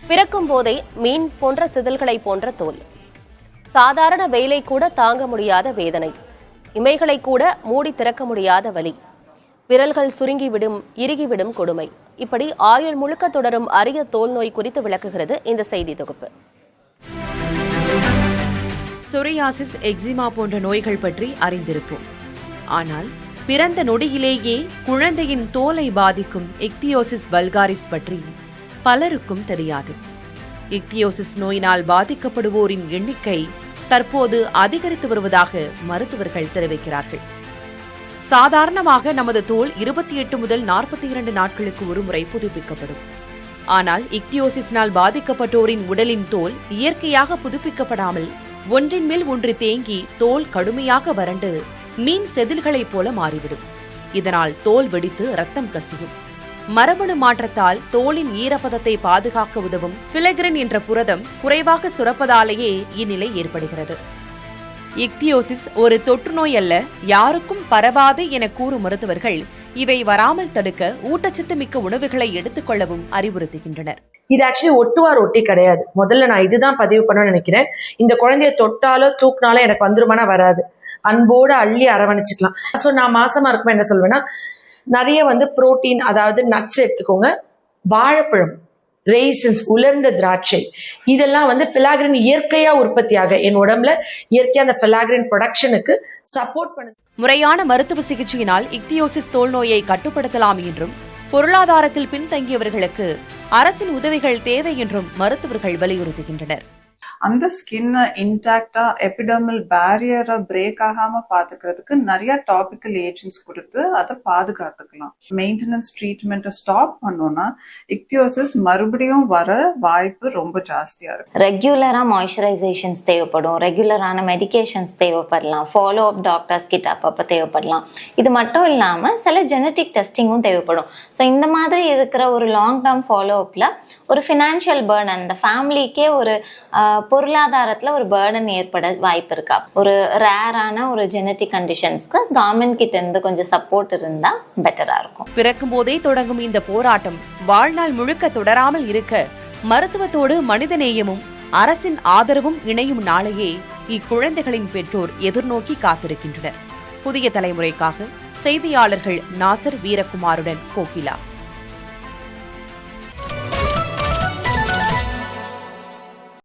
பிறக்கும் போதே மீன் போன்ற சிதல்களை போன்ற தோல். சாதாரண வெயிலை கூட தாங்க முடியாத வேதனை. இமைகளை கூட மூடி திறக்க முடியாத வலி. விரல்கள் சுருங்கிவிடும், இறுகிவிடும் கொடுமை. இப்படி ஆயுள் முழுக்க தொடரும் அரிய தோல் நோய் குறித்து விளக்குகிறது இந்த செய்தி தொகுப்பு. சொரியாசிஸ், எக்ஸிமா போன்ற நோய்கள் பற்றி அறிந்திருப்போம். ஆனால் பிறந்த நொடியிலேயே குழந்தையின் தோலை பாதிக்கும் இக்தியோசிஸ் வல்காரிஸ் பற்றி பலருக்கும் தெரியாது. இக்தியோசிஸ் நோயினால் பாதிக்கப்படுவோரின் எண்ணிக்கை தற்போது அதிகரித்து வருவதாக மருத்துவர்கள் தெரிவிக்கிறார்கள். சாதாரணமாக நமது தோல் 28 முதல் 42 நாட்களுக்கு ஒருமுறை புதுப்பிக்கப்படும். ஆனால் இக்தியோசிஸ்னால் பாதிக்கப்பட்டோரின் உடலின் தோல் இயற்கையாக புதுப்பிக்கப்படாமல் ஒன்றின் மேல் ஒன்று தேங்கி தோல் கடுமையாக வறண்டு மீன் செதில்களைப் போல மாறிவிடும். இதனால் தோல் வெடித்து ரத்தம் கசியும். மரபணு மாற்றத்தால் தோலின் ஈரப்பதத்தை பாதுகாக்க உதவும் பிலெக்ரின் என்ற புரதம் குறைவாக சுரப்பதாலேயே இந்நிலை ஏற்படுகிறது. இக்தியோசிஸ் ஒரு தொற்று நோய் அல்ல, யாருக்கும் பரவாது என கூறும் மருத்துவர்கள் இவை வராமல் தடுக்க ஊட்டச்சத்து மிக்க உணவுகளை எடுத்துக்கொள்ளவும் அறிவுறுத்துகின்றனர். இது ஆக்சுவலி ஒட்டுவார் ஒட்டி கிடையாது. முதல்ல நான் இதுதான் பதிவு பண்ணணும்னு நினைக்கிறேன். இந்த குழந்தைய தொட்டாலோ தூக்குனாலோ எனக்கு வந்துருமானா வராது. அன்போடு அள்ளி அரவணைச்சுக்கலாம். ஸோ நான் மாசமா இருக்கும்போது என்ன சொல்வேன்னா, நிறைய புரோட்டீன், அதாவது நட்ஸ் எடுத்துக்கோங்க. வாழைப்பழம், ரெய்சின்ஸ், உலர்ந்த திராட்சை, இதெல்லாம் ஃபிலாக்ரின் இயற்கையா உற்பத்தியாக என் உடம்புல இயற்கையா அந்த ஃபிலாக்ரின் ப்ரொடக்ஷனுக்கு சப்போர்ட் பண்ணுது. முறையான மருத்துவ சிகிச்சையினால் இக்தியோசிஸ் தோல் நோயை கட்டுப்படுத்தலாம் என்றும், பொருளாதாரத்தில் பின்தங்கியவர்களுக்கு அரசின் உதவிகள் தேவை என்றும் மருத்துவர்கள் வலியுறுத்துகின்றனர். அந்த ஸ்கின்னை இன்டாக்டா எபிடர்மல் பேரியரை பிரேக் ஆகாம பாத்துக்கிறதுக்கு நிறைய டாபிக்கல் ஏஜென்ட்ஸ் கொடுத்து அதை பாதுகாத்துக்கலாம். மெயின்டெனன்ஸ் ட்ரீட்மெண்ட்டை ஸ்டாப் பண்ணோம்னா இக்தியோசிஸ் மறுபடியும் வர வாய்ப்பு ரொம்ப ஜாஸ்தியா இருக்கு. ரெகுலரா மாய்ஸ்சரைசேஷன்ஸ் தேவைப்படும், ரெகுலரான மெடிகேஷன்ஸ் தேவைப்படலாம், ஃபாலோ அப் டாக்டர்ஸ் கிட்ட அப்பப்போ தேவைப்படலாம். இது மட்டும் இல்லாம சில ஜெனட்டிக் டெஸ்டிங்கும் தேவைப்படும். ஸோ இந்த மாதிரி இருக்கிற ஒரு லாங் டேர்ம் ஃபாலோ அப்ல ஒரு ஃபினான்ஷியல் பர்டன், அந்த ஃபேமிலிக்கே ஒரு பொருளாதாரத்துல ஒரு பர்டன் ஏற்பட வாய்ப்பு இருக்கா? ஒரு ரேரான ஒரு ஜெனட்டிக் கண்டிஷன்ஸ்க்கு கவர்மெண்ட் கிட்ட இருந்து கொஞ்சம் சப்போர்ட் இருந்தா பெட்டரா இருக்கும். பிறக்கும் போதே தொடங்கும் இந்த போராட்டம் வாழ்நாள் முழுக்க தொடராமல் இருக்க மருத்துவத்தோடு மனிதநேயமும் அரசின் ஆதரவும் இணையும் நாளையே இக்குழந்தைகளின் பெற்றோர் எதிர்நோக்கி காத்திருக்கின்றனர். புதிய தலைமுறைக்காக செய்தியாளர்கள் நாசர் வீரகுமாருடன் கோகிலா.